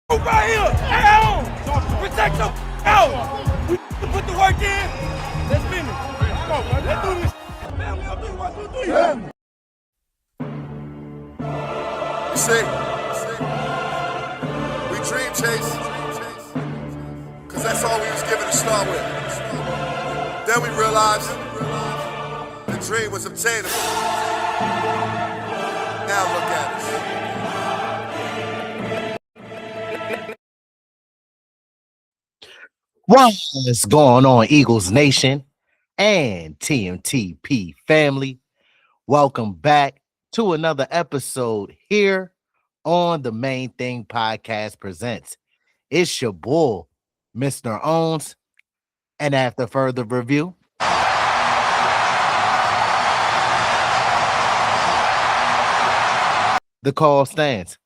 Right here, down. Protect your out. We put the work in. Let's finish. Come on, man. Let's do this. Family, I'll do 1, 2, 3. You see, we dream chase, cause that's all we was given to start with. Then we realized the dream was obtainable. Now look at us. What's going on, Eagles Nation and TMTP family? Welcome back to another episode here on the Main Thing Podcast Presents. It's your boy, Mr. Owens, and after further review, the call stands.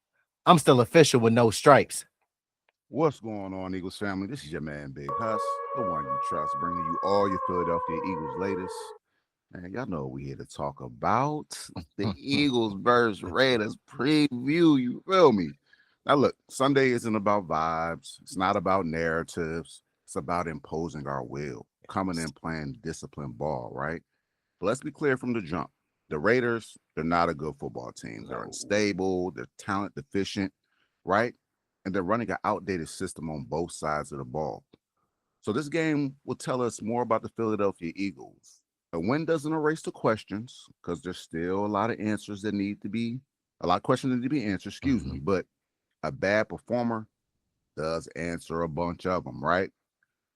I'm still official with no stripes. What's going on, Eagles family? This is your man, Big Huss, the one you trust, bringing you all your Philadelphia Eagles latest. And y'all know what we here to talk about. The Eagles versus Raiders preview, you feel me? Now look, Sunday isn't about vibes. It's not about narratives. It's about imposing our will, coming in playing disciplined ball, right? But let's be clear from the jump. The Raiders, they're not a good football team. They're unstable. They're talent deficient, right? And they're running an outdated system on both sides of the ball. So this game will tell us more about the Philadelphia Eagles. A win doesn't erase the questions because there's still a lot of questions that need to be answered, but a bad performer does answer a bunch of them, right?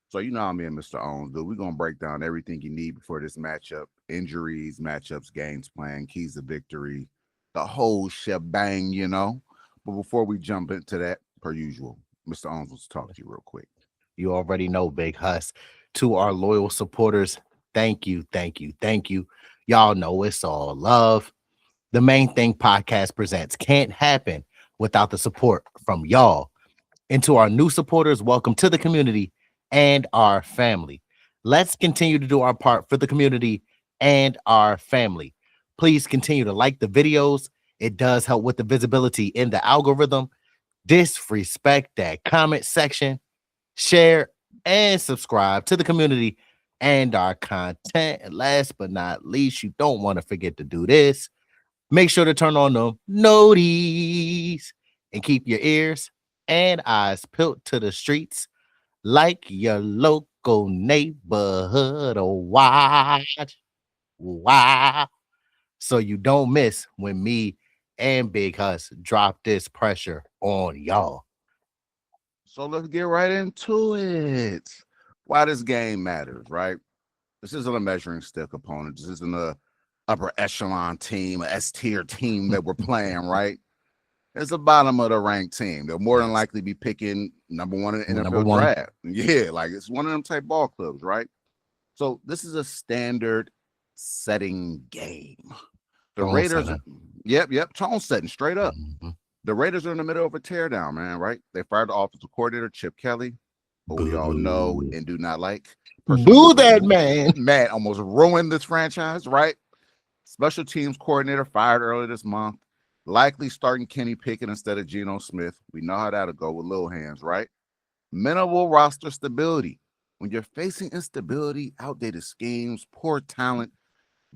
So you know how me and Mr. Owens do. We're going to break down everything you need before this matchup. Injuries, matchups, games plan, keys to victory, the whole shebang, you know. But before we jump into that, per usual, Mr. Owens wants to talk to you real quick. You already know, Big Huss. To our loyal supporters, thank you. Y'all know it's all love. The Main Thing Podcast Presents can't happen without the support from y'all. And to our new supporters, welcome to the community and our family. Let's continue to do our part for the community and our family. Please continue to like the videos. It does help with the visibility in the algorithm. Disrespect that comment section, share and subscribe to the community and our content. And last but not least, you don't want to forget to do this. Make sure to turn on the noties and keep your ears and eyes peeled to the streets like your local neighborhood watch. Wow. So you don't miss when me and Big Huss drop this pressure on y'all. So let's get right into it. Why this game matters, right? This isn't a measuring stick opponent. This isn't a upper echelon team, a S-tier team that we're playing, right? It's a bottom of the ranked team. They'll more than likely be picking number one in the NFL draft. Yeah, like it's one of them type ball clubs, right? So this is a standard setting game. The Raiders, tone setting straight up. Mm-hmm. The Raiders are in the middle of a teardown, man, right? They fired the offensive coordinator, Chip Kelly, who we all know and do not like. Boo that man. Man, almost ruined this franchise, right? Special teams coordinator fired earlier this month. Likely starting Kenny Pickett instead of Geno Smith. We know how that'll go with little hands, right? Minimal roster stability. When you're facing instability, outdated schemes, poor talent,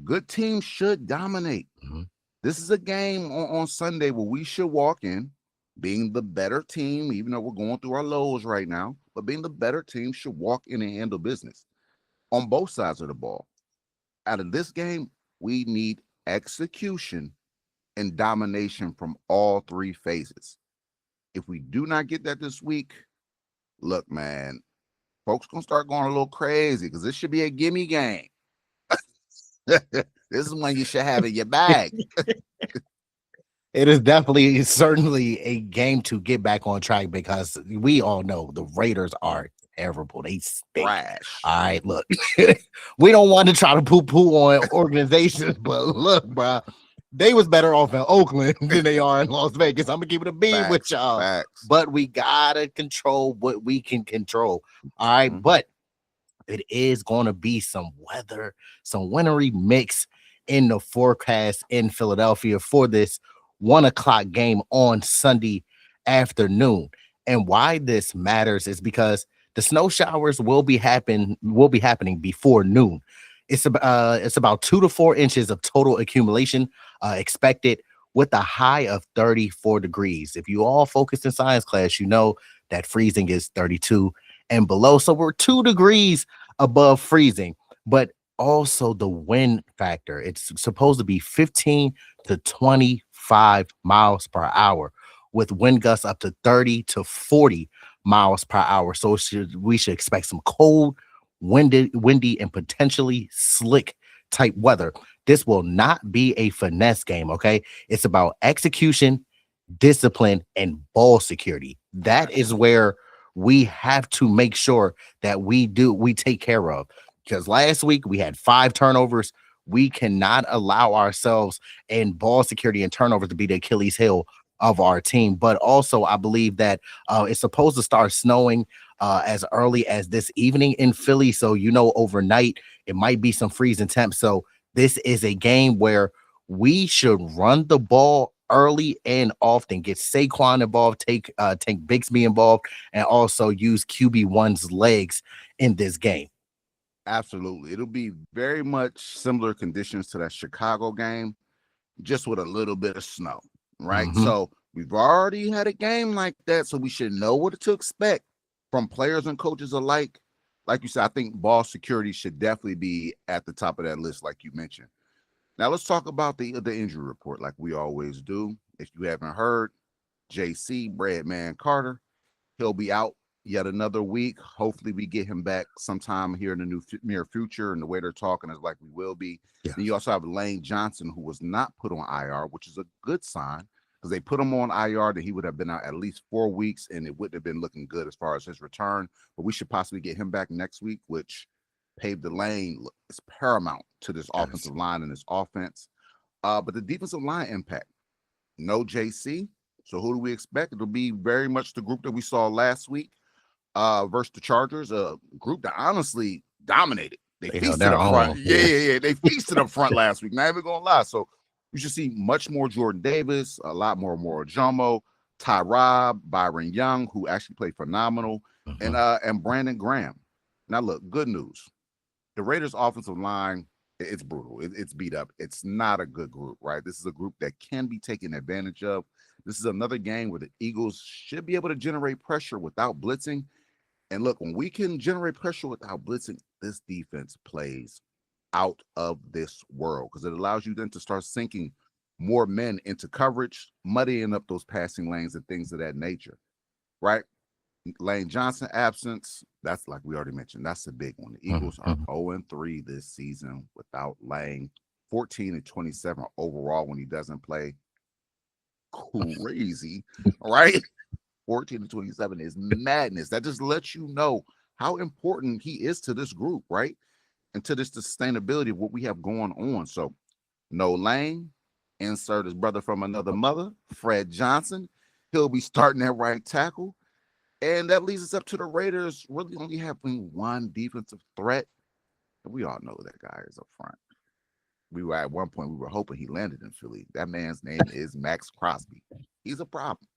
good teams should dominate. Mm-hmm. This is a game on Sunday where we should walk in being the better team, even though we're going through our lows right now, but being the better team should walk in and handle business on both sides of the ball. Out of this game, we need execution and domination from all three phases. If we do not get that this week, look, man, folks gonna start going a little crazy because this should be a gimme game. This is one you should have in your bag. It is definitely, certainly a game to get back on track because we all know the Raiders are terrible. They stink. Trash. All right, look, we don't want to try to poo-poo on organizations, but look, bro, they was better off in Oakland than they are in Las Vegas. I'm gonna keep it a bean with y'all. Facts. But we gotta control what we can control. All right, but it is gonna be some weather, some wintry mix in the forecast in Philadelphia for this 1 o'clock game on Sunday afternoon. And why this matters is because the snow showers will be happening before noon. It's about 2 to 4 inches of total accumulation expected with a high of 34 degrees. If you all focused in science class, you know that freezing is 32 and below. So we're 2 degrees above freezing, but also the wind factor. It's supposed to be 15 to 25 miles per hour with wind gusts up to 30 to 40 miles per hour. So we should expect some cold, windy, and potentially slick type weather. This will not be a finesse game, okay? It's about execution, discipline, and ball security. That is where we have to make sure that we take care of. Because last week we had 5 turnovers. We cannot allow ourselves and ball security and turnovers to be the Achilles heel of our team. But also, I believe that it's supposed to start snowing as early as this evening in Philly. So, overnight, it might be some freezing temps. So this is a game where we should run the ball early and often, get Saquon involved, take Bixby involved, and also use QB1's legs in this game. Absolutely. It'll be very much similar conditions to that Chicago game, just with a little bit of snow, right? Mhm. So we've already had a game like that, so we should know what to expect from players and coaches alike. Like you said, I think ball security should definitely be at the top of that list, like you mentioned. Now let's talk about the injury report, like we always do. If you haven't heard, JC Breadman Carter, he'll be out yet another week. Hopefully we get him back sometime here in the near future. And the way they're talking is like we will be. Yeah. Then you also have Lane Johnson, who was not put on IR, which is a good sign because they put him on IR that he would have been out at least 4 weeks and it wouldn't have been looking good as far as his return. But we should possibly get him back next week, which paved the lane. It's paramount to this offensive line and this offense. But the defensive line impact, no JC. So who do we expect? It'll be very much the group that we saw last week versus the Chargers, a group that honestly dominated. They feasted up front. Yeah. They feasted up front last week. Not even gonna lie. So you should see much more Jordan Davis, a lot more Jomo, Tyrod, Byron Young, who actually played phenomenal, and Brandon Graham. Now look, good news. The Raiders offensive line, it's brutal. It's beat up. It's not a good group, right? This is a group that can be taken advantage of. This is another game where the Eagles should be able to generate pressure without blitzing. And look, when we can generate pressure without blitzing, this defense plays out of this world because it allows you then to start sinking more men into coverage, muddying up those passing lanes and things of that nature, right? Lane Johnson absence, that's like we already mentioned. That's a big one. The Eagles are 0-3 this season without Lane, 14-27 overall when he doesn't play. Crazy, right? 14-27 is madness. That just lets you know how important he is to this group, right? And to this sustainability of what we have going on. So no Lane, insert his brother from another mother, Fred Johnson. He'll be starting at right tackle. And that leads us up to the Raiders really only having one defensive threat. And we all know that guy is up front. We were at one point, we were hoping he landed in Philly. That man's name is Maxx Crosby. He's a problem.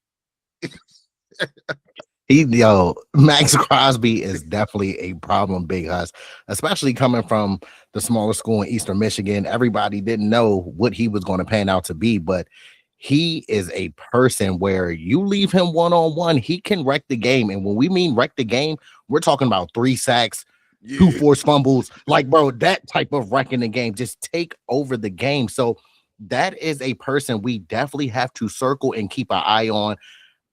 Maxx Crosby is definitely a problem, Big Huss, especially coming from the smaller school in Eastern Michigan. Everybody didn't know what he was going to pan out to be, but he is a person where you leave him one-on-one, he can wreck the game. And when we mean wreck the game, we're talking about 3 sacks, 2 forced fumbles. Like, bro, that type of wrecking the game, just take over the game. So that is a person we definitely have to circle and keep an eye on.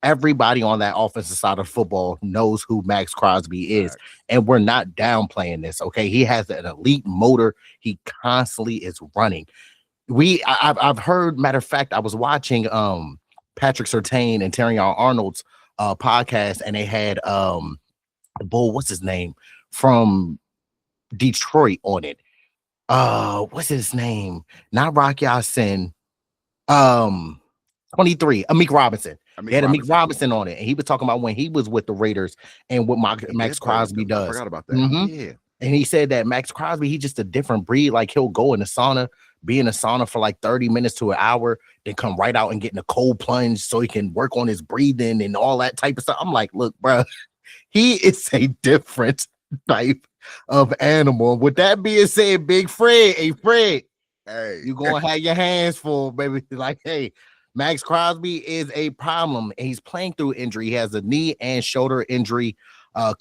Everybody on that offensive side of football knows who Maxx Crosby is, and we're not downplaying this, okay? He has an elite motor. He constantly is running. I've heard, matter of fact, I was watching Patrick Surtain and Terrion Arnold's podcast, and they had what's his name from Detroit on it. What's his name? Not Rock Ya-Sin. 23, Amik Robinson. They had Amik Robinson on it, and he was talking about when he was with the Raiders and what Maxx Crosby does. I forgot about that. Yeah. And he said that Maxx Crosby, he's just a different breed. Like, he'll go in the sauna, be in a sauna for like 30 minutes to an hour, then come right out and get in a cold plunge so he can work on his breathing and all that type of stuff. I'm like, look, bro, he is a different type of animal. With that being said, Big Fred, hey Fred, Hey, you gonna have your hands full, baby. Like, hey, Maxx Crosby is a problem, and he's playing through injury. He has a knee and shoulder injury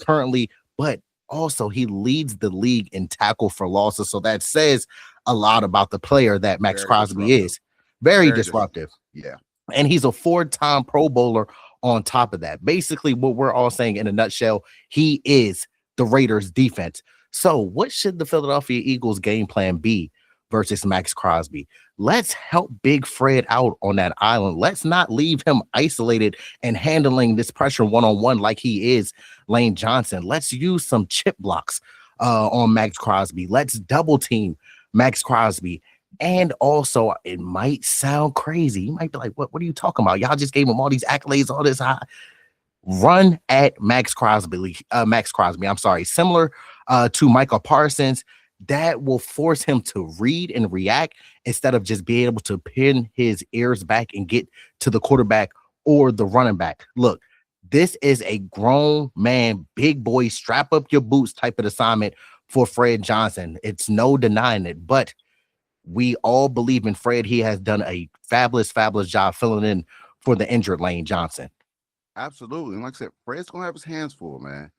currently, but also he leads the league in tackle for losses. So that says a lot about the player that Maxx Crosby is. Very disruptive. Yeah. And he's a 4-time Pro Bowler on top of that. Basically, what we're all saying in a nutshell, he is the Raiders defense. So what should the Philadelphia Eagles game plan be versus Maxx Crosby? Let's help Big Fred out on that island. Let's not leave him isolated and handling this pressure one-on-one like he is Lane Johnson. Let's use some chip blocks on Maxx Crosby. Let's double team Maxx Crosby. And also, it might sound crazy. You might be like, what are you talking about? Y'all just gave him all these accolades, all this high. Run at Maxx Crosby. I'm sorry. Similar to Michael Parsons, that will force him to read and react instead of just being able to pin his ears back and get to the quarterback or the running back. Look, this is a grown man, big boy, strap up your boots type of assignment for Fred Johnson. It's no denying it, but we all believe in Fred. He has done a fabulous job filling in for the injured Lane Johnson. Absolutely. And like I said, Fred's going to have his hands full, man.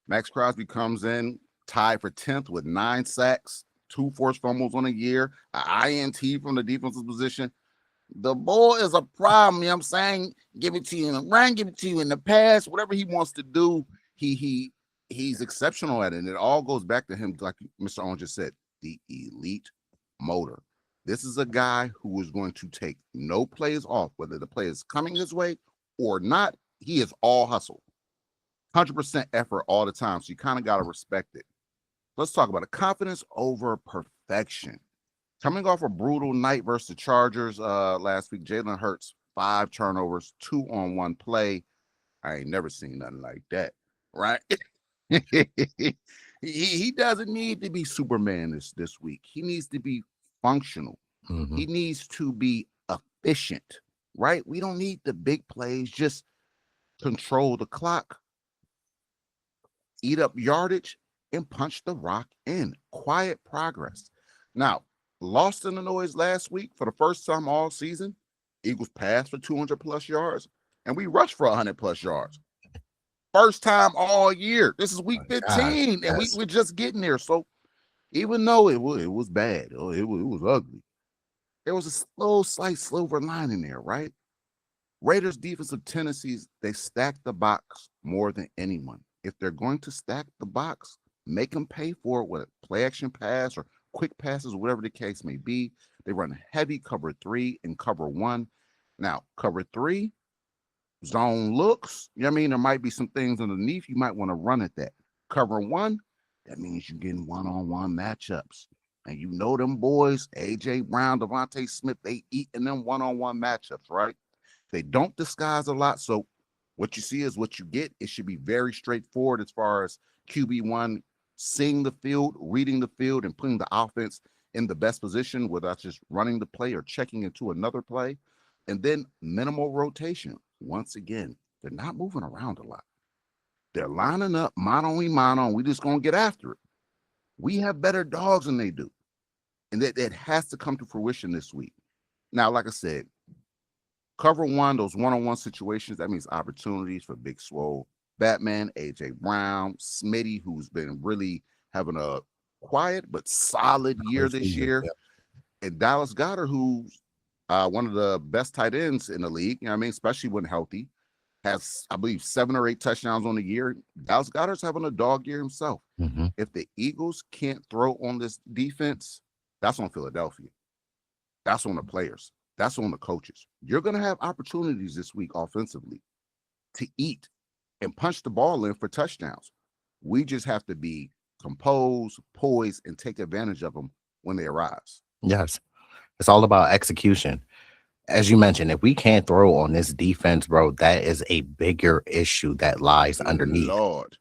Maxx Crosby comes in tied for 10th with 9 sacks, 2 forced fumbles on a year, an INT from the defensive position. The ball is a problem. You know what I'm saying? Give it to you in the run, give it to you in the pass, whatever he wants to do. He's exceptional at it. And it all goes back to him, like Mr. Owen just said, the elite motor. This is a guy who is going to take no plays off, whether the play is coming his way or not. He is all hustle, 100% effort all the time. So you kind of got to respect it. Let's talk about it. Confidence over perfection. Coming off a brutal night versus the Chargers last week, Jalen Hurts, 5 turnovers, 2 on 1 play. I ain't never seen nothing like that, right? he doesn't need to be Superman this week. He needs to be functional. Mm-hmm. He needs to be efficient, right? We don't need the big plays. Just control the clock, eat up yardage, and punch the rock in. Quiet progress. Now, lost in the noise last week for the first time all season. Eagles passed for 200+ yards, and we rushed for 100+ yards. First time all year. This is week 15, and we're just getting there. So even though it was bad, it was ugly, there was a slight silver lining there, right? Raiders' defensive tendencies, they stack the box more than anyone. If they're going to stack the box, make them pay for it with a play action pass or quick passes, whatever the case may be. They run heavy cover 3 and cover 1. Now, cover 3, zone looks, you know what I mean? There might be some things underneath. You might want to run at that. Cover 1, that means you're getting one-on-one matchups. And you know them boys, A.J. Brown, Devontae Smith, they eat in them one-on-one matchups, right? They don't disguise a lot. So what you see is what you get. It should be very straightforward as far as QB1 seeing the field, reading the field, and putting the offense in the best position without just running the play or checking into another play. And then minimal rotation. Once again, they're not moving around a lot. They're lining up mano-a-mano. We just going to get after it. We have better dogs than they do. And that has to come to fruition this week. Now, like I said, cover 1, those one-on-one situations, that means opportunities for Big Swole, Batman, A.J. Brown, Smitty, who's been really having a quiet but solid year this year, and Dallas Goedert, who's one of the best tight ends in the league, you know what I mean, especially when healthy, has, I believe, 7 or 8 touchdowns on the year. Dallas Goedert's having a dog year himself. Mm-hmm. If the Eagles can't throw on this defense, that's on Philadelphia. That's on the players. That's on the coaches. You're going to have opportunities this week offensively to eat and punch the ball in for touchdowns. We just have to be composed, poised, and take advantage of them when they arise. Yes. It's all about execution. As you mentioned, if we can't throw on this defense, bro, that is a bigger issue that lies underneath. Lord.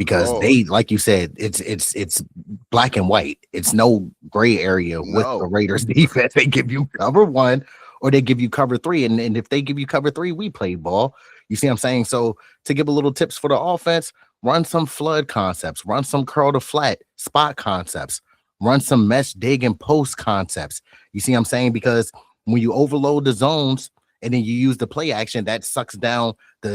because they, like you said, it's black and white. It's no gray area with the Raiders defense. They give you cover 1 or they give you cover 3. And if they give you cover 3, we play ball. You see what I'm saying? So to give a little tips for the offense, run some flood concepts, run some curl to flat spot concepts, run some mesh dig and post concepts. You see what I'm saying? Because when you overload the zones and then you use the play action, that sucks down the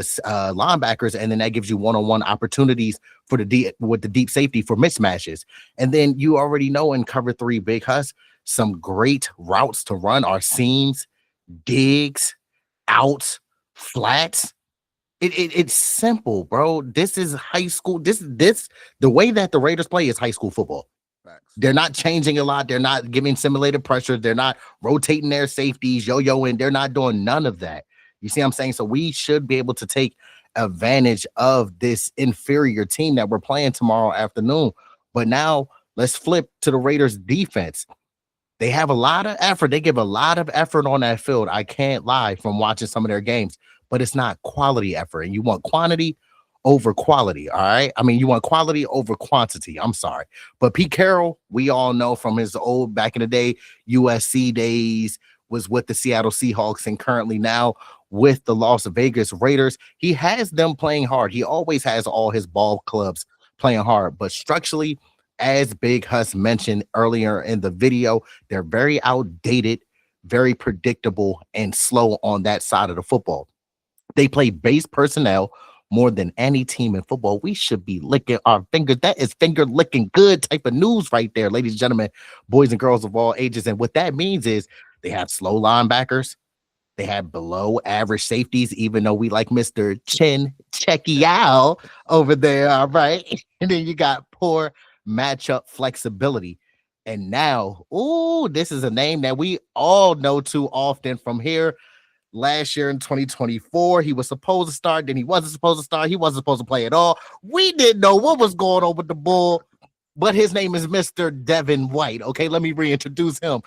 linebackers, and then that gives you one-on-one opportunities for with the deep safety for mismatches. And then you already know in cover 3, Big Hus, some great routes to run are seams, digs, outs, flats. It's simple, bro. This is high school. This the way that the Raiders play is high school football. Facts. They're not changing a lot. They're not giving simulated pressure. They're not rotating their safeties, yo-yoing. They're not doing none of that. You see what I'm saying? So we should be able to take advantage of this inferior team that we're playing tomorrow afternoon. But now let's flip to the Raiders defense. They have a lot of effort. They give a lot of effort on that field. I can't lie from watching some of their games, but it's not quality effort. And you want quantity over quality. All right. I mean, you want quality over quantity. I'm sorry. But Pete Carroll, we all know from his old back in the day, USC days, was with the Seattle Seahawks and currently now with the Las Vegas Raiders. He has them playing hard. He always has all his ball clubs playing hard, but structurally, as Big Hus mentioned earlier in the video, they're very outdated, very predictable, and slow on that side of the football. They play base personnel more than any team in football. We should be licking our fingers. That is finger licking good type of news right there, ladies and gentlemen, boys and girls of all ages. And what that means is they have slow linebackers. They have below average safeties, even though we like Mr. Chin Chekiao over there. All right. And then you got poor matchup flexibility. And now, this is a name that we all know too often from here. Last year in 2024, he was supposed to start, then he wasn't supposed to start. He wasn't supposed to play at all. We didn't know what was going on with the bull, but his name is Mr. Devin White. Okay, let me reintroduce him.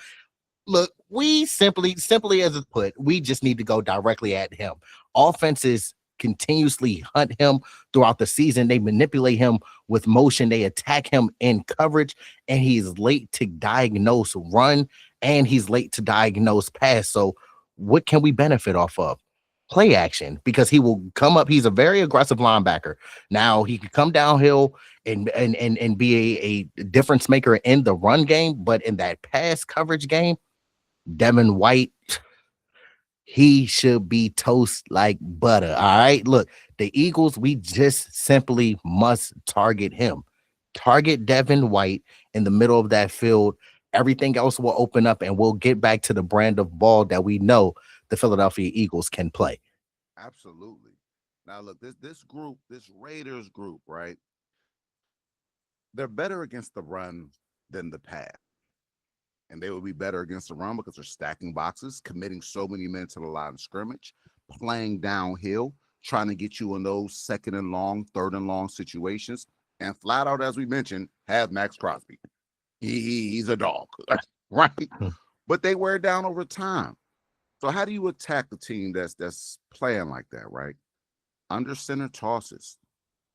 Look, we simply as it's put, we just need to go directly at him. Offenses continuously hunt him throughout the season. They manipulate him with motion. They attack him in coverage, and he's late to diagnose run, and he's late to diagnose pass. So what can we benefit off of? Play action, because he will come up. He's a very aggressive linebacker. Now he can come downhill and be a difference maker in the run game, but in that pass coverage game, Devin White, he should be toast like butter. All right. Look, the Eagles, we just simply must target him. Target Devin White in the middle of that field. Everything else will open up, and we'll get back to the brand of ball that we know the Philadelphia Eagles can play. Absolutely. Now, look, this group, this Raiders group, right? They're better against the run than the pass. And they will be better against the run because they're stacking boxes, committing so many men to the line of scrimmage, playing downhill, trying to get you in those second and long, third and long situations. And flat out, as we mentioned, have Maxx Crosby. He's a dog, right? But they wear down over time. So how do you attack the team that's playing like that, right? Under center tosses.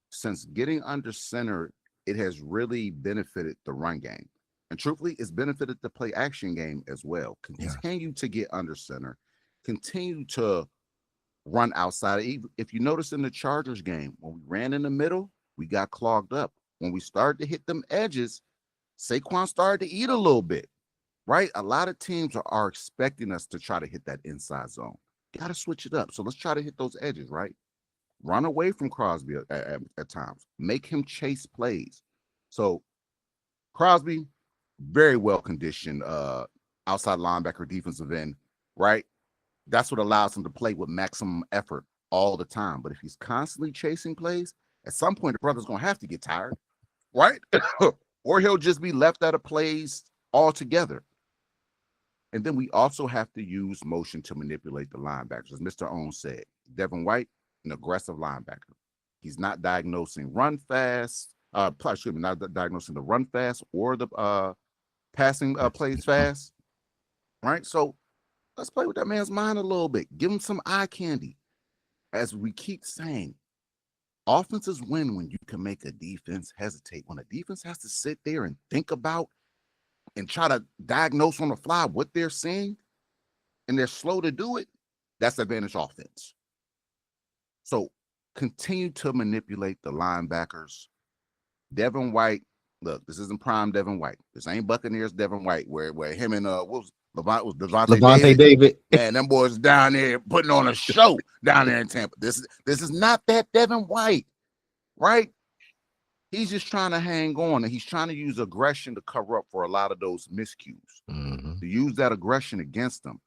Since getting under center, it has really benefited the run game. And truthfully, it's benefited the play action game as well. Continue to get under center. Continue to run outside. If you notice in the Chargers game, when we ran in the middle, we got clogged up. When we started to hit them edges, Saquon started to eat a little bit, right? A lot of teams are expecting us to try to hit that inside zone. Got to switch it up. So let's try to hit those edges, right? Run away from Crosby at times. Make him chase plays. So Crosby, very well conditioned outside linebacker, defensive end, right? That's what allows him to play with maximum effort all the time. But if he's constantly chasing plays, at some point the brother's gonna have to get tired, right? Or he'll just be left out of plays altogether. And then we also have to use motion to manipulate the linebackers. As Mr. Owen said, Devin White, an aggressive linebacker. He's not diagnosing run fast, not diagnosing the run fast or the passing plays fast, right? So let's play with that man's mind a little bit. Give him some eye candy. As we keep saying, Offenses win when you can make a defense hesitate. When a defense has to sit there and think about and try to diagnose on the fly what they're seeing, and they're slow to do it, that's advantage offense. So continue to manipulate the linebackers. Devin White, look, this isn't prime Devin White. This ain't Buccaneers Devin White, where him and what was Levante David. Man, them boys down there putting on a show down there in Tampa. This is not that Devin White, right? He's just trying to hang on, and he's trying to use aggression to cover up for a lot of those miscues. To use that aggression against them.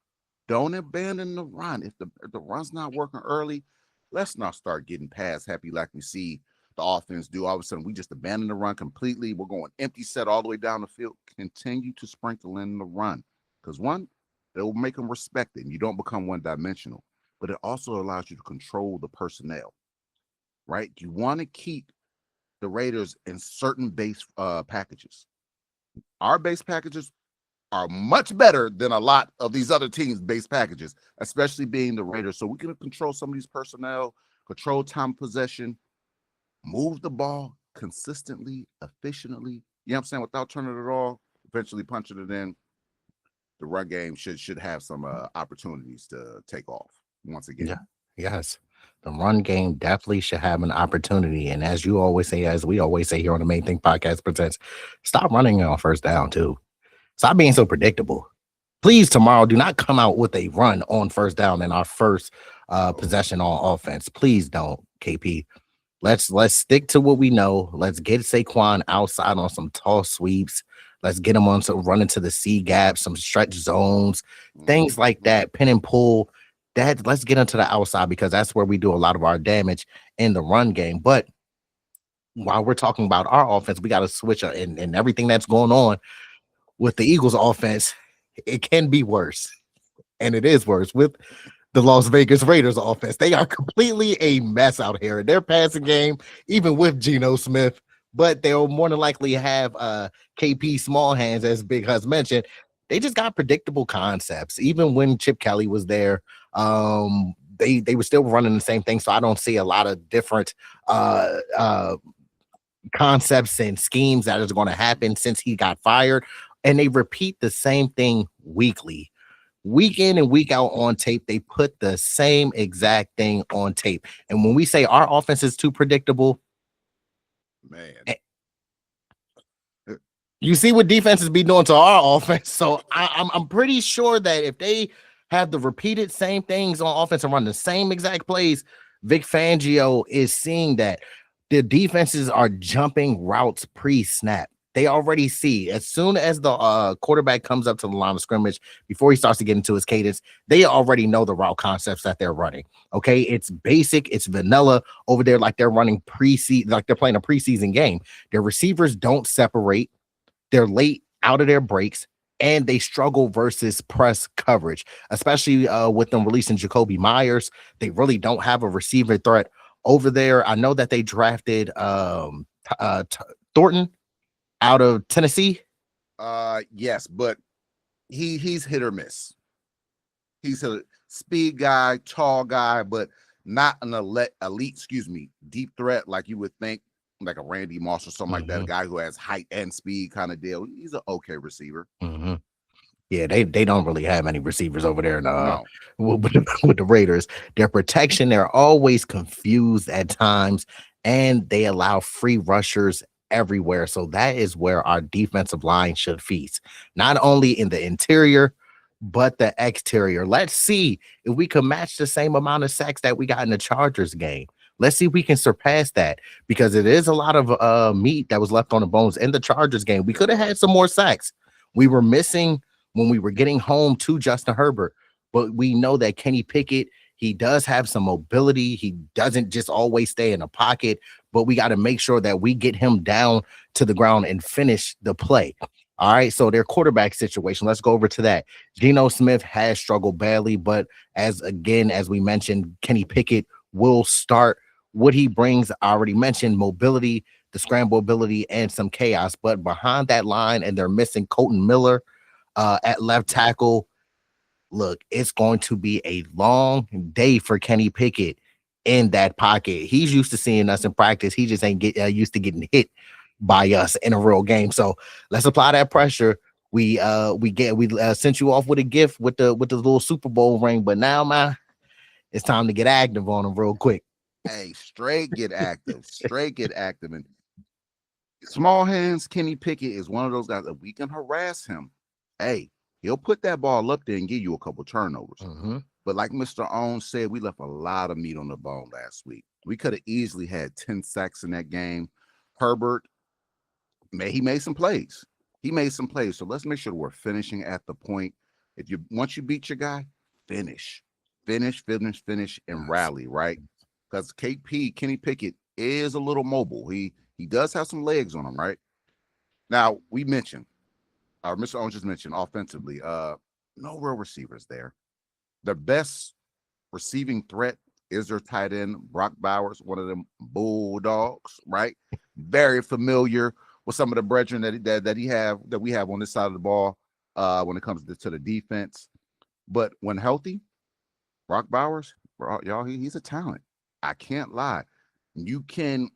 Don't abandon the run. If the run's not working early, let's not start getting pass happy like we see the offense do. All of a sudden, we just abandon the run completely. We're going empty set all the way down the field. Continue to sprinkle in the run. Because one, it will make them respect it, and you don't become one-dimensional. But it also allows you to control the personnel, right? You want to keep the Raiders in certain base packages. Our base packages are much better than a lot of these other teams' base packages, especially being the Raiders. So we can control some of these personnel, control time of possession, move the ball consistently, efficiently, you know what I'm saying, without turning it all, eventually punching it in. The run game should have some opportunities to take off once again. Yeah, yes. The run game definitely should have an opportunity. And as you always say, as we always say here on the Main Thing Podcast Presents, stop running on first down too. Stop being so predictable. Please, tomorrow, do not come out with a run on first down in our first possession on offense. Please don't, KP. Let's stick to what we know. Let's get Saquon outside on some tall sweeps. Let's get him on some run into the C gap, some stretch zones, things like that, pin and pull. Let's get into the outside because that's where we do a lot of our damage in the run game. But while we're talking about our offense, we got to switch and everything that's going on with the Eagles offense. It can be worse, and it is worse with the Las Vegas Raiders offense. They are completely a mess out here in their passing game, even with Geno Smith. But they'll more than likely have KP small hands, as Big Hus mentioned. They just got predictable concepts. Even when Chip Kelly was there, they were still running the same thing. So I don't see a lot of different concepts and schemes that is going to happen since he got fired. And they repeat the same thing weekly. Week in and week out on tape, they put the same exact thing on tape. And when we say our offense is too predictable, man, you see what defenses be doing to our offense. So I'm pretty sure that if they have the repeated same things on offense and run the same exact plays, Vic Fangio is seeing that the defenses are jumping routes pre-snap. They already see as soon as the quarterback comes up to the line of scrimmage, before he starts to get into his cadence, they already know the route concepts that they're running. Okay, it's basic, it's vanilla over there, like they're running preseason, like they're playing a preseason game. Their receivers don't separate, they're late out of their breaks, and they struggle versus press coverage, especially with them releasing Jacoby Myers. They really don't have a receiver threat over there. I know that they drafted Thornton out of Tennessee. Yes, but he's hit or miss. He's a speed guy, tall guy, but not an elite, deep threat like you would think, like a Randy Moss or something like that, a guy who has height and speed kind of deal. He's an okay receiver. Yeah, they don't really have any receivers over there with the Raiders. Their protection, they're always confused at times, and they allow free rushers everywhere. So that is where our defensive line should feast, not only in the interior, but the exterior. Let's see if we can match the same amount of sacks that we got in the Chargers game. Let's see if we can surpass that, because it is a lot of meat that was left on the bones in the Chargers game. We could have had some more sacks. We were missing when we were getting home to Justin Herbert, but we know that Kenny Pickett, he does have some mobility. He doesn't just always stay in a pocket, but we got to make sure that we get him down to the ground and finish the play. All right, so their quarterback situation, let's go over to that. Geno Smith has struggled badly, but as we mentioned, Kenny Pickett will start. What he brings, I already mentioned, mobility, the scramble ability, and some chaos. But behind that line, and they're missing Colton Miller at left tackle. Look, it's going to be a long day for Kenny Pickett. in that pocket. He's used to seeing us in practice. He just ain't get used to getting hit by us in a real game. So let's apply that pressure. We sent you off with a gift with the little Super Bowl ring, but now, man, it's time to get active on him real quick. Hey, straight get active. And small hands, Kenny Pickett is one of those guys that we can harass him. Hey, he'll put that ball up there and give you a couple turnovers. But like Mr. Owens said, we left a lot of meat on the bone last week. We could have easily had 10 sacks in that game. Herbert, he made some plays. So let's make sure we're finishing at the point. Once you beat your guy, finish, and rally, right? Because Kenny Pickett is a little mobile. He does have some legs on him, right? Now, we mentioned, Mr. Owens just mentioned offensively, no real receivers there. The best receiving threat is their tight end, Brock Bowers, one of them Bulldogs, right? Very familiar with some of the brethren that we have on this side of the ball when it comes to the defense. But when healthy, Brock Bowers, y'all, he's a talent. I can't lie. You can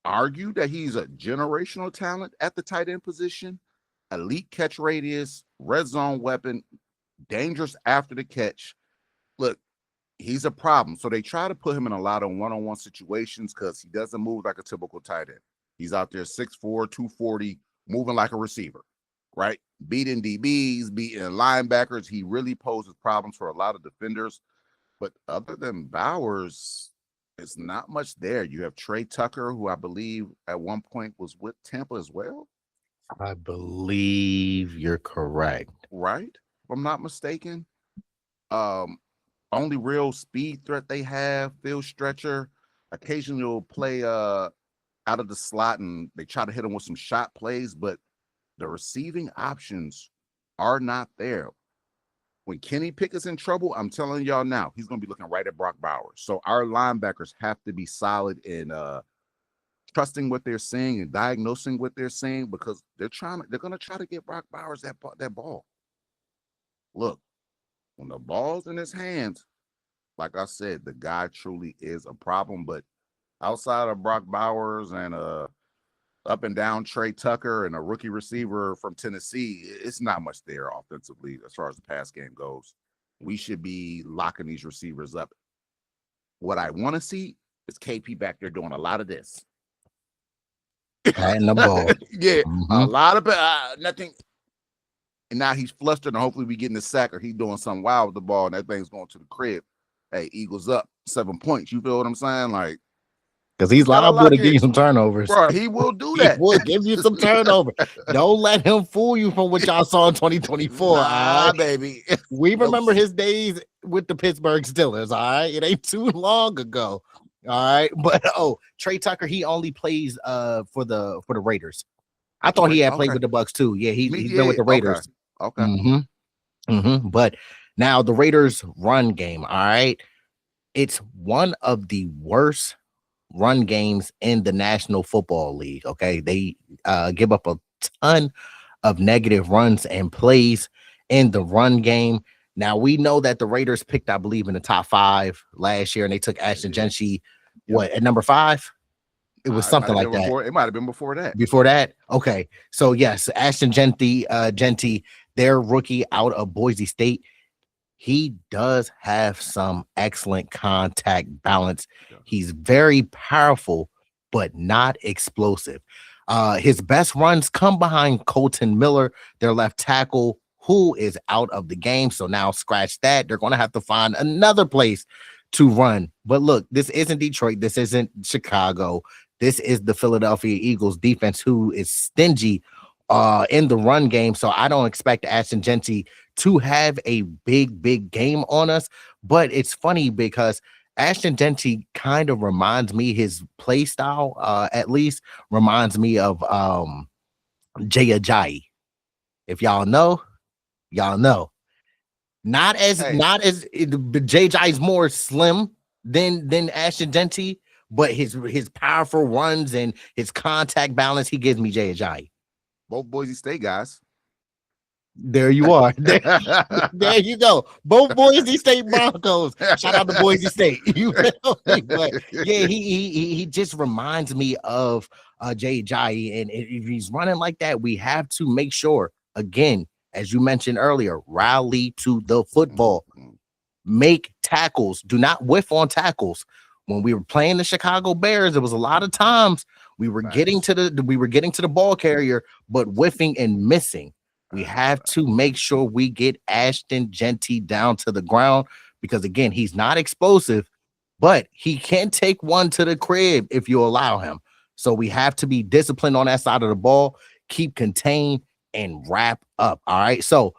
argue that he's a generational talent at the tight end position, elite catch radius, red zone weapon, dangerous after the catch. Look, he's a problem. So they try to put him in a lot of one-on-one situations because he doesn't move like a typical tight end. He's out there 6'4", 240, moving like a receiver, right? Beating DBs, beating linebackers. He really poses problems for a lot of defenders. But other than Bowers, it's not much there. You have Trey Tucker, who I believe at one point was with Tampa as well. I believe you're correct. Right? If I'm not mistaken. Only real speed threat they have, field stretcher. Occasionally will play out of the slot and they try to hit him with some shot plays, but the receiving options are not there. When Kenny Pickett's in trouble, I'm telling y'all now, he's going to be looking right at Brock Bowers. So our linebackers have to be solid in trusting what they're seeing and diagnosing what they're seeing because they're going to try to get Brock Bowers that ball. Look, when the ball's in his hands, like I said, the guy truly is a problem. But outside of Brock Bowers and up and down Trey Tucker and a rookie receiver from Tennessee, it's not much there offensively as far as the pass game goes. We should be locking these receivers up. What I want to see is KP back there doing a lot of this. And the ball. Yeah, a lot of nothing. And now he's flustered, and hopefully we getting the sack or he's doing something wild with the ball, and that thing's going to the crib. Hey, Eagles up 7 points. You feel what I'm saying? Like, because he's liable to give you some turnovers. Bro, he will do that. He will give you some turnovers. Don't let him fool you from what y'all saw in 2024. Nah, baby. We remember his days with the Pittsburgh Steelers, all right? It ain't too long ago. All right. But Trey Tucker, he only plays for the Raiders. I thought he had played with the Bucks too. Yeah, he's been with the Raiders. Okay. But now the Raiders run game, all right. It's one of the worst run games in the National Football League. Okay. They give up a ton of negative runs and plays in the run game. Now we know that the Raiders picked, I believe, in the top 5 last year, and they took Ashton Gentry, at number 5? It was something like that. It might have been before that. Before that? Okay. So yes, Ashton Gentry, their rookie out of Boise State. He does have some excellent contact balance. He's very powerful, but not explosive. His best runs come behind Colton Miller, their left tackle, who is out of the game. So now scratch that. They're going to have to find another place to run. But look, this isn't Detroit. This isn't Chicago. This is the Philadelphia Eagles defense, who is stingy in the run game. So I don't expect Ashton Gentry to have a big game on us. But it's funny because Ashton Gentry kind of reminds me, his play style at least reminds me of Jay Ajayi. If y'all know, y'all know. Not as Jay Ajayi's more slim than Ashton Gentry, but his powerful runs and his contact balance, he gives me Jay Ajayi. Both Boise State guys. There you are. There you go. Both Boise State Broncos. Shout out to Boise State. You feel me? But yeah, he just reminds me of Jay Jai. And if he's running like that, we have to make sure, again, as you mentioned earlier, rally to the football. Make tackles. Do not whiff on tackles. When we were playing the Chicago Bears, there was a lot of times we were getting to the ball carrier, but whiffing and missing. We have to make sure we get Ashton Genty down to the ground because, again, he's not explosive, but he can take one to the crib if you allow him. So we have to be disciplined on that side of the ball, keep contained, and wrap up. All right. So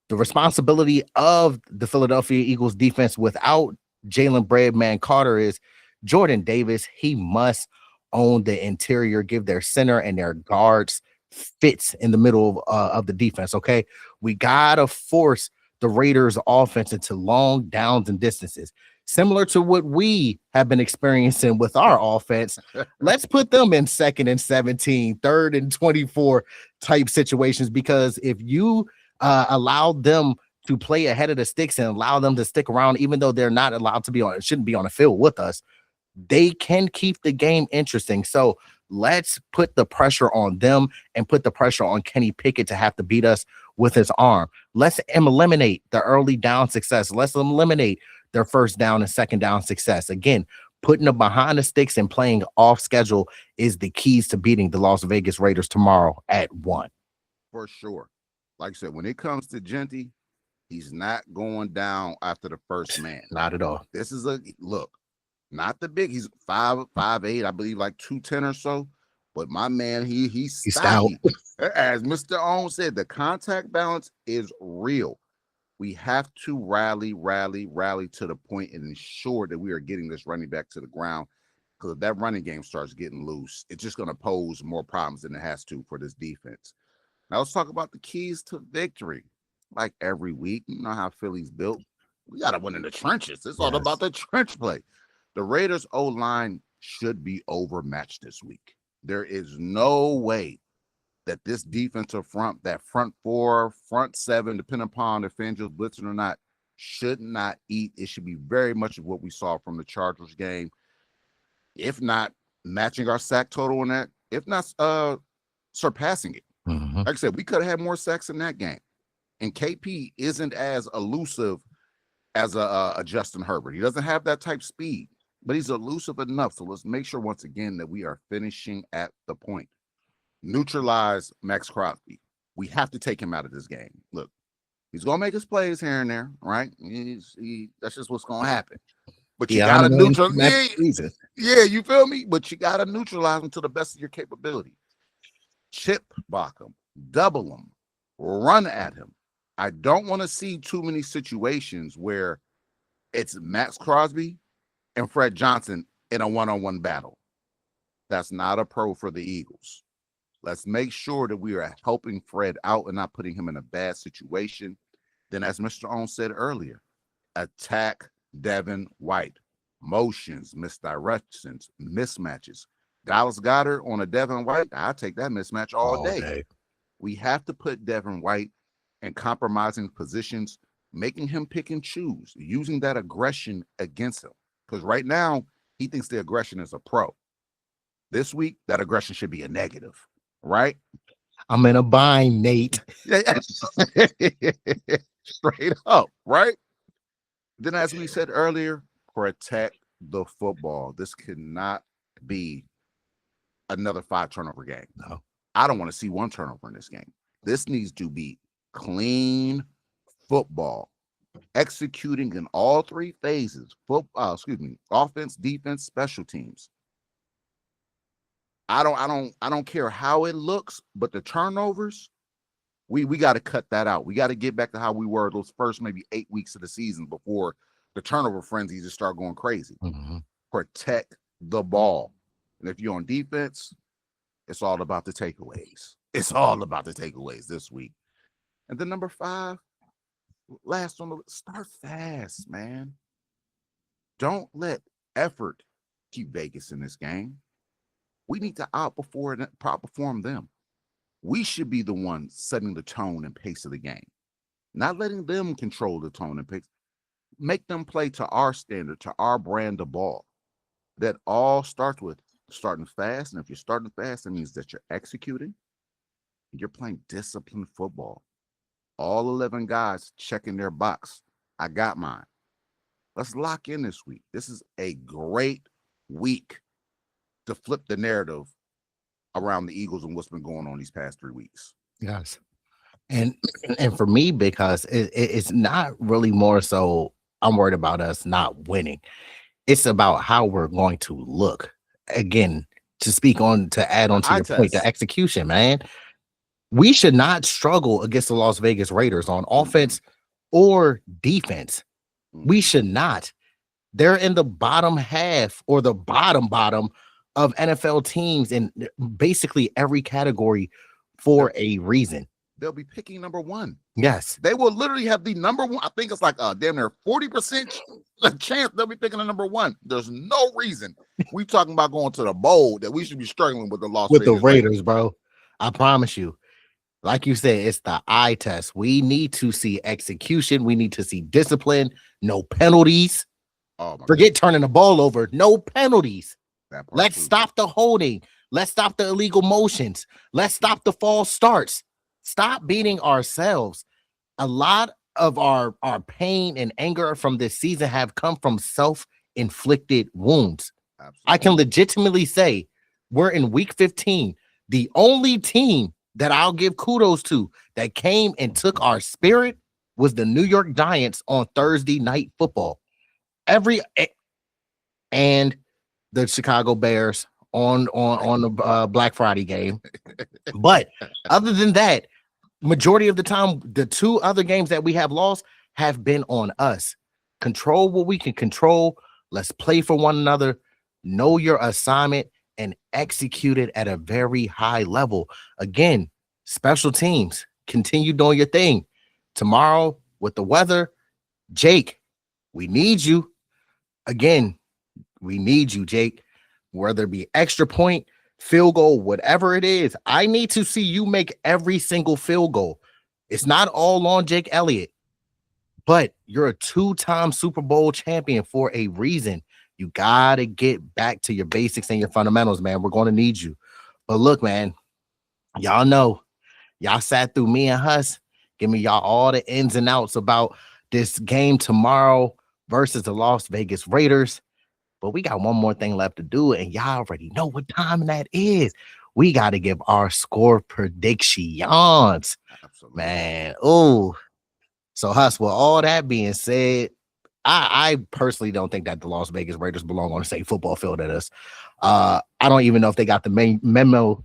the responsibility of the Philadelphia Eagles defense without Jalen Breadman Carter is Jordan Davis. He must own the interior, give their center and their guards fits in the middle of the defense. Okay, we gotta force the Raiders offense into long downs and distances, similar to what we have been experiencing with our offense. Let's put them in 2nd and 17, 3rd and 24 type situations, because if you allow them to play ahead of the sticks and allow them to stick around, even though they're not allowed to be on, shouldn't be on the field with us, they can keep the game interesting. So let's put the pressure on them and put the pressure on Kenny Pickett to have to beat us with his arm. Let's eliminate the early down success. Let's eliminate their 1st down and 2nd down success. Again, putting them behind the sticks and playing off schedule is the keys to beating the Las Vegas Raiders tomorrow at 1. For sure. Like I said, when it comes to Genty, he's not going down after the first man. Not at all. This is a look. Not the big. He's 5'8", I believe, like 210 or so. But my man, he's stout. As Mr. Owen said, the contact balance is real. We have to rally to the point and ensure that we are getting this running back to the ground. Because if that running game starts getting loose, it's just going to pose more problems than it has to for this defense. Now let's talk about the keys to victory. Like every week, you know how Philly's built. We got to win in the trenches. It's all about the trench play. The Raiders O-line should be overmatched this week. There is no way that this defensive front, that front 4, front 7, depending upon if Fangio's blitzing or not, should not eat. It should be very much of what we saw from the Chargers game. If not matching our sack total in that, if not surpassing it. Like I said, we could have had more sacks in that game. And KP isn't as elusive as a Justin Herbert. He doesn't have that type speed, but he's elusive enough. So let's make sure once again that we are finishing at the point. Neutralize Maxx Crosby. We have to take him out of this game. Look, he's gonna make his plays here and there, right? That's just what's gonna happen. But you gotta neutralize. Yeah, you feel me? But you gotta neutralize him to the best of your capability. Chip block him, double him, run at him. I don't want to see too many situations where it's Maxx Crosby and Fred Johnson in a one-on-one battle. That's not a pro for the Eagles. Let's make sure that we are helping Fred out and not putting him in a bad situation. Then, as Mr. Owen said earlier, attack Devin White. Motions, misdirections, mismatches. Dallas Goedert on a Devin White, I'll take that mismatch all day. We have to put Devin White in compromising positions, making him pick and choose, using that aggression against him. Because right now, he thinks the aggression is a pro. This week, that aggression should be a negative, right? I'm in a bind, Nate. Straight up, right? Then, as we said earlier, protect the football. This cannot be another 5 turnover game. No. I don't want to see 1 turnover in this game. This needs to be clean football, executing in all 3 phases. Offense, defense, special teams. I don't care how it looks, but the turnovers, we got to cut that out. We got to get back to how we were those first maybe 8 weeks of the season before the turnover frenzy just start going crazy. Protect the ball. And if you're on defense, it's all about the takeaways. It's all about the takeaways this week. And then number 5, last on the list, start fast, man. Don't let effort keep Vegas in this game. We need to outperform them. We should be the ones setting the tone and pace of the game. not letting them control the tone and picks. Make them play to our standard, to our brand of ball. That all starts with starting fast. And if you're starting fast, it means that you're executing. You're playing disciplined football. All 11 guys checking their box. I got mine. Let's lock in this week. This is a great week to flip the narrative around the Eagles and what's been going on these past 3 weeks. Yes. And for me, because it's not really more so I'm worried about us not winning. It's about how we're going to look. Again, to add on to your point, the execution, man. We should not struggle against the Las Vegas Raiders on offense or defense. We should not. They're in the bottom half or the bottom of NFL teams in basically every category for a reason. They'll be picking number 1. Yes. They will literally have the number 1. I think it's like damn near 40% chance they'll be picking the number 1. There's no reason we talking about going to the bowl that we should be struggling with the Raiders, bro. I promise you. Like you said, it's the eye test. We need to see execution. We need to see discipline. No penalties. Forget turning the ball over. No penalties. Let's stop the holding. Let's stop the illegal motions. Let's stop the false starts. Stop beating ourselves. A lot of our pain and anger from this season have come from self-inflicted wounds. Absolutely. I can legitimately say we're in week 15. The only team that I'll give kudos to that came and took our spirit was the New York Giants on Thursday Night Football. And the Chicago Bears on the Black Friday game. But other than that, majority of the time, the 2 other games that we have lost have been on us. Control what we can control. Let's play for one another. Know your assignment and execute it at a very high level. Again, special teams, continue doing your thing. Tomorrow with the weather, Jake, we need you. Again, we need you, Jake. Whether it be extra point, field goal, whatever it is, I need to see you make every single field goal. It's not all on Jake Elliott, but you're a 2-time Super Bowl champion for a reason. You got to get back to your basics and your fundamentals, man. We're going to need you. But look, man, y'all know, y'all sat through me and Huss, giving y'all all the ins and outs about this game tomorrow versus the Las Vegas Raiders. But we got one more thing left to do, and y'all already know what time that is. We got to give our score predictions. Absolutely. Man. Oh, so Huss, with all that being said, I personally don't think that the Las Vegas Raiders belong on the same football field as us. I don't even know if they got the main memo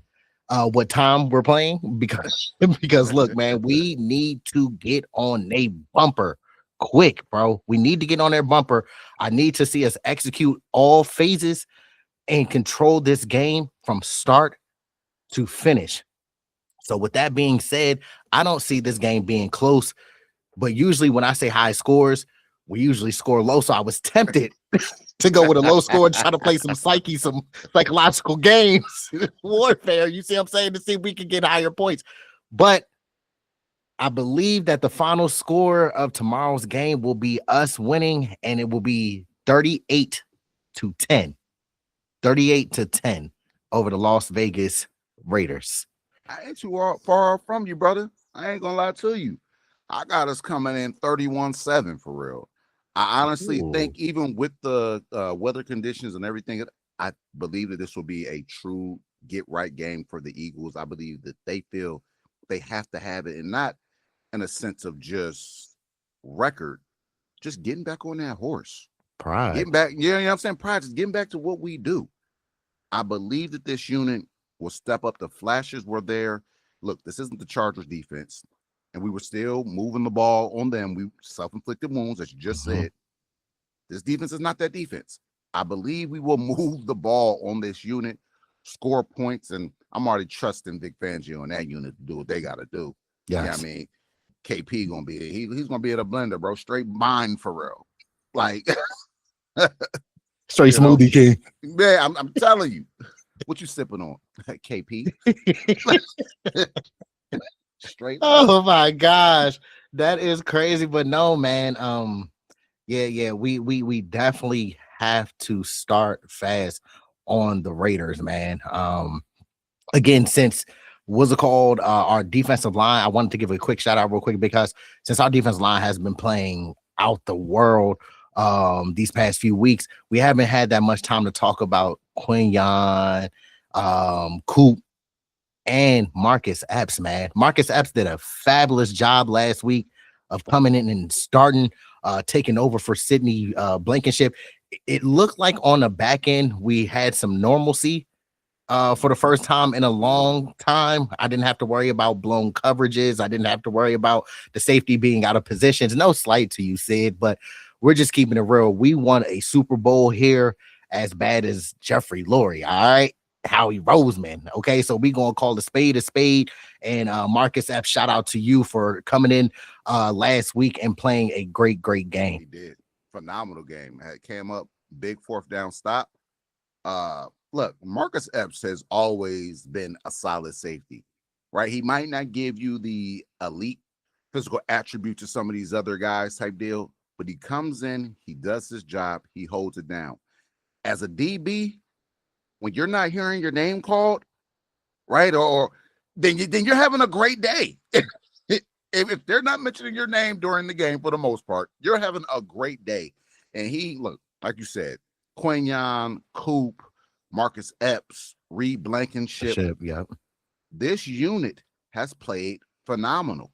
what time we're playing because look, man, we need to get on a bumper quick, bro. We need to get on their bumper. I need to see us execute all phases and control this game from start to finish. So with that being said, I don't see this game being close, but usually when I say high scores, we usually score low. So I was tempted to go with a low score and try to play some psychological games, warfare. You see what I'm saying? To see if we can get higher points. But I believe that the final score of tomorrow's game will be us winning, and it will be 38-10. 38-10 over the Las Vegas Raiders. I ain't too far from you, brother. I ain't gonna lie to you. I got us coming in 31-7 for real. I honestly think even with the weather conditions and everything, I believe that this will be a true get-right game for the Eagles. I believe that they feel they have to have it, and not in a sense of just record, just getting back on that horse. Pride. Getting back, you know what I'm saying? Pride, just getting back to what we do. I believe that this unit will step up. The flashes were there. Look, this isn't the Chargers defense, and we were still moving the ball on them. We self-inflicted wounds, as you just said. This defense is not that defense. I believe we will move the ball on this unit, score points, and I'm already trusting Vic Fangio and that unit to do what they got to do. Yes. You know what I mean? KP gonna be he's gonna be at a blender, bro. Straight mind for real. Like straight smoothie king. Man, I'm telling you. What you sipping on? KP. Straight. Oh my gosh. That is crazy, but no, man. Yeah, we definitely have to start fast on the Raiders, man. Again, since what's it called? Our defensive line. I wanted to give a quick shout out real quick because since our defensive line has been playing out the world these past few weeks, we haven't had that much time to talk about Quinyon, Coop, and Marcus Epps, man. Marcus Epps did a fabulous job last week of coming in and starting, taking over for Sidney Blankenship. It looked like on the back end we had some normalcy for the first time in a long time. I didn't have to worry about blown coverages. I didn't have to worry about the safety being out of positions. No slight to you, Sid, but we're just keeping it real. We won a Super Bowl here as bad as Jeffrey Lurie. All right. Howie Roseman. Okay. So we gonna call a spade. And Marcus F, shout out to you for coming in last week and playing a great game. He did. Phenomenal game. Came up, big fourth down stop. Look, Marcus Epps has always been a solid safety, right? He might not give you the elite physical attributes of some of these other guys type deal, but he comes in, he does his job, he holds it down. As a DB, when you're not hearing your name called, right, or then you're having a great day. If they're not mentioning your name during the game, for the most part, you're having a great day. And he, look, like you said, Quinyon, Coop, Marcus Epps, Reed Blankenship. Yep. This unit has played phenomenal.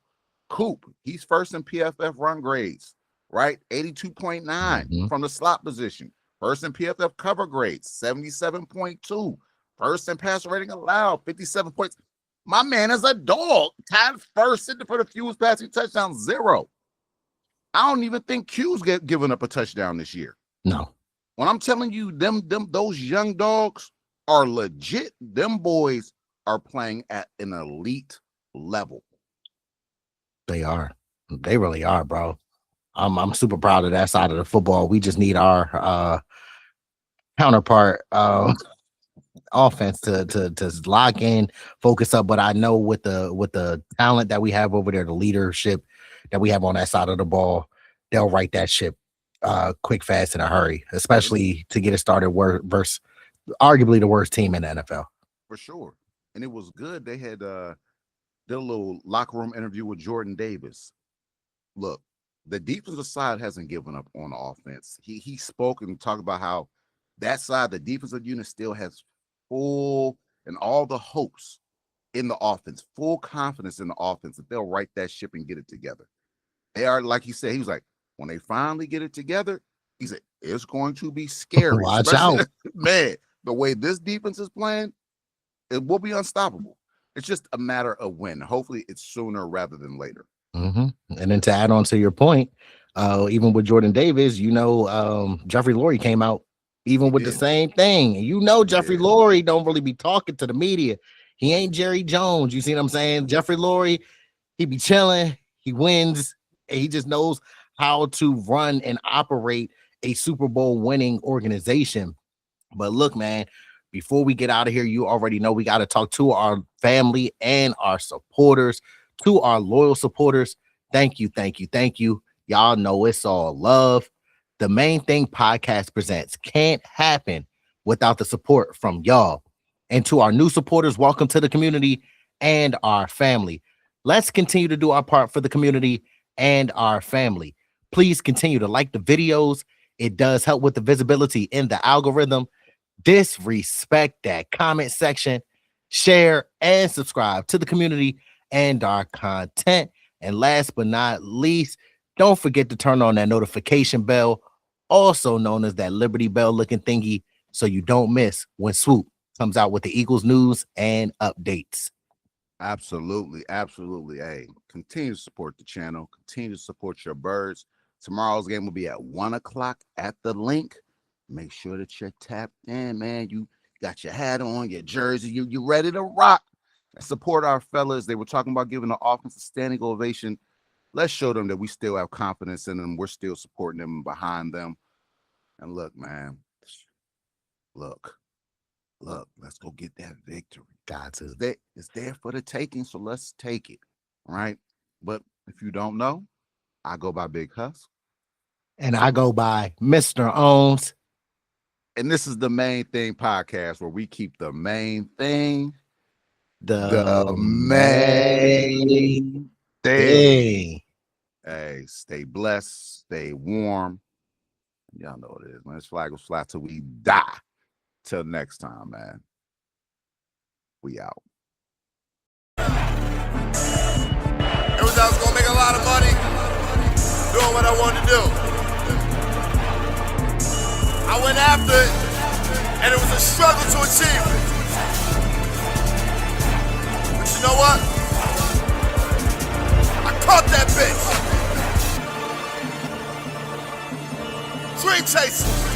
Coop, he's first in PFF run grades, right? 82.9 from the slot position. First in PFF cover grades, 77.2. First in pass rating allowed, 57 points. My man is a dog. Tied first for the fewest passing touchdowns, 0. I don't even think Q's given up a touchdown this year. No. When I'm telling you, those young dogs are legit. Them boys are playing at an elite level. They are. They really are, bro. I'm super proud of that side of the football. We just need our counterpart offense to lock in, focus up. But I know with the talent that we have over there, the leadership that we have on that side of the ball, they'll right that ship quick, fast, in a hurry, especially to get it started versus arguably the worst team in the NFL. For sure. And it was good. They had did a little locker room interview with Jordan Davis. Look, the defensive side hasn't given up on the offense. He spoke and talked about how that side, the defensive unit, still has full and all the hopes in the offense, full confidence in the offense that they'll right that ship and get it together. They are, like he said, he was like, when they finally get it together, he said, it's going to be scary. Watch out. Man, the way this defense is playing, it will be unstoppable. It's just a matter of when. Hopefully it's sooner rather than later. And then to add on to your point, even with Jordan Davis, Jeffrey Lurie came out even with the same thing. Jeffrey Lurie don't really be talking to the media. He ain't Jerry Jones. You see what I'm saying? Jeffrey Lurie, he be chilling. He wins. And he just knows how to run and operate a Super Bowl winning organization. But look, man, before we get out of here, you already know we got to talk to our family and our supporters, to our loyal supporters. Thank you. Y'all know it's all love. The Main Thing Podcast Presents can't happen without the support from y'all. And to our new supporters, welcome to the community and our family. Let's continue to do our part for the community and our family. Please continue to like the videos. It does help with the visibility in the algorithm. Disrespect that comment section, share and subscribe to the community and our content. And last but not least, don't forget to turn on that notification bell, also known as that Liberty Bell looking thingy, so you don't miss when Swoop comes out with the Eagles news and updates. Absolutely. Hey, continue to support the channel. Continue to support your birds. Tomorrow's game will be at 1:00 at the link. Make sure that you're tapped in, man. You got your hat on, your jersey. You ready to rock. Support our fellas. They were talking about giving the offense a standing ovation. Let's show them that we still have confidence in them. We're still supporting them and behind them. And look, man. Look, let's go get that victory. Got to. It's there for the taking, so let's take it. All right. But If you don't know, I go by Big Huss. And I go by Mr. Owns. And this is the Main Thing podcast where we keep the main thing The main thing. Hey, stay blessed, stay warm. Y'all know what it is, man. This flag will fly till we die. Till next time, man. We out. It was I was gonna make a lot of money doing what I wanted to do. I went after it, and it was a struggle to achieve it. But you know what? I caught that bitch. Dream chasing.